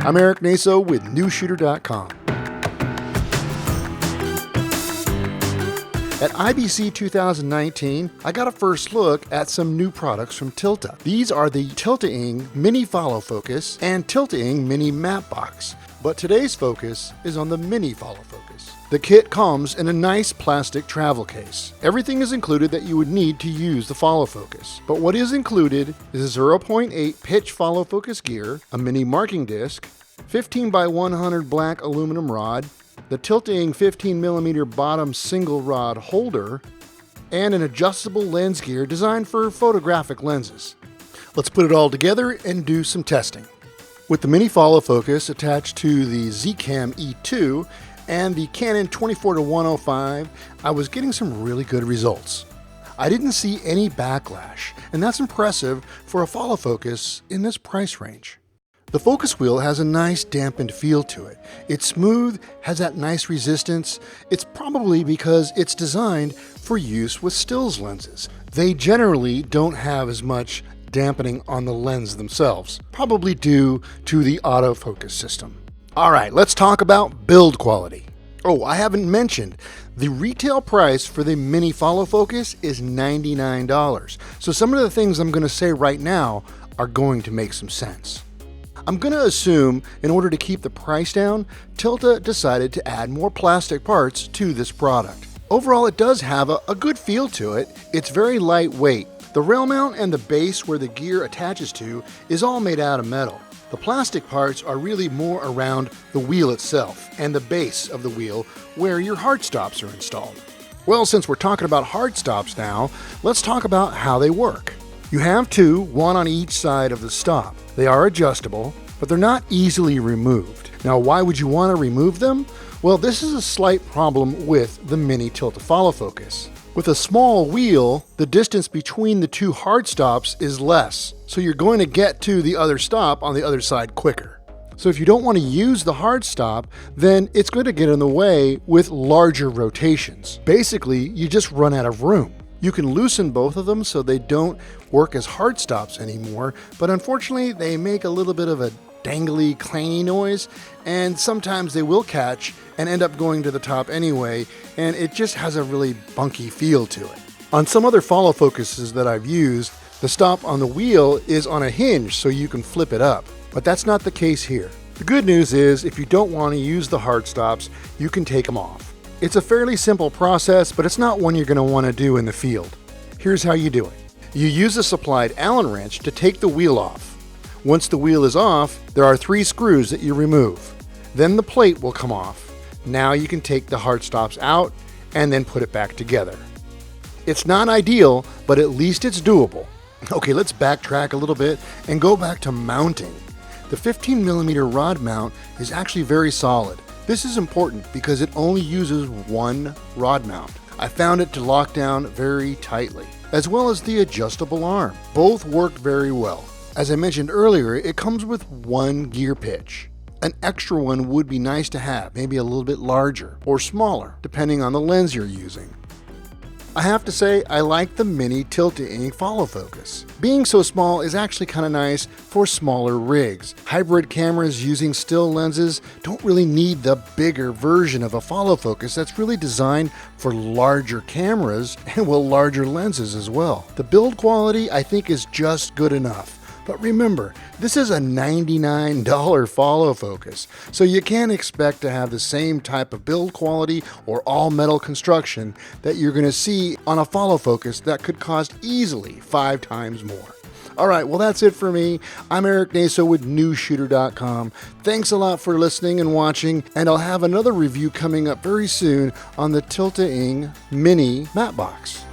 I'm Eric Naso with Newsshooter.com. At IBC 2019, I got a first look at some new products from Tilta. These are the Tiltaing Mini Follow Focus and Tiltaing Mini Map Box. But today's focus is on the Mini Follow Focus. The kit comes in a nice plastic travel case. Everything is included that you would need to use the follow focus. But what is included is a 0.8 pitch follow focus gear, a mini marking disc, 15 by 100 black aluminum rod, the Tiltaing 15mm bottom single rod holder, and an adjustable lens gear designed for photographic lenses. Let's put it all together and do some testing. With the Mini Follow Focus attached to the Zcam E2 and the Canon 24-105, I was getting some really good results. I didn't see any backlash, and that's impressive for a follow focus in this price range. The focus wheel has a nice dampened feel to it. It's smooth, has that nice resistance. It's probably because it's designed for use with stills lenses. They generally don't have as much dampening on the lens themselves, probably due to the autofocus system. All right, let's talk about build quality. Oh, I haven't mentioned, the retail price for the Mini Follow Focus is $99. So some of the things I'm going to say right now are going to make some sense. I'm going to assume, in order to keep the price down, Tilta decided to add more plastic parts to this product. Overall, it does have a good feel to it. It's very lightweight. The rail mount and the base where the gear attaches to is all made out of metal. The plastic parts are really more around the wheel itself and the base of the wheel where your hard stops are installed. Well, since we're talking about hard stops now, let's talk about how they work. You have two, one on each side of the stop. They are adjustable, but they're not easily removed. Now, why would you want to remove them? Well, this is a slight problem with the Mini Tilta Follow Focus. With a small wheel, the distance between the two hard stops is less, so you're going to get to the other stop on the other side quicker. So if you don't want to use the hard stop, then it's going to get in the way with larger rotations. Basically, you just run out of room. You can loosen both of them so they don't work as hard stops anymore, but unfortunately they make a little bit of a dangly, clangy noise, and sometimes they will catch and end up going to the top anyway, and it just has a really bunky feel to it. On some other follow focuses that I've used, the stop on the wheel is on a hinge so you can flip it up, but that's not the case here. The good news is if you don't want to use the hard stops, you can take them off. It's a fairly simple process, but it's not one you're going to want to do in the field. Here's how you do it. You use a supplied Allen wrench to take the wheel off. Once the wheel is off, there are 3 screws that you remove. Then the plate will come off. Now you can take the hard stops out and then put it back together. It's not ideal, but at least it's doable. Okay, let's backtrack a little bit and go back to mounting. The 15mm rod mount is actually very solid. This is important because it only uses one rod mount. I found it to lock down very tightly, as well as the adjustable arm. Both work very well. As I mentioned earlier, it comes with one gear pitch. An extra one would be nice to have, maybe a little bit larger or smaller, depending on the lens you're using. I have to say, I like the Mini Tiltaing Follow Focus. Being so small is actually kind of nice for smaller rigs. Hybrid cameras using still lenses don't really need the bigger version of a follow focus that's really designed for larger cameras and larger lenses as well. The build quality, I think, is just good enough. But remember, this is a $99 follow focus, so you can't expect to have the same type of build quality or all metal construction that you're going to see on a follow focus that could cost easily 5 times more. All right, well, that's it for me. I'm Eric Naso with Newsshooter.com. Thanks a lot for listening and watching, and I'll have another review coming up very soon on the Tiltaing Mini Map Box.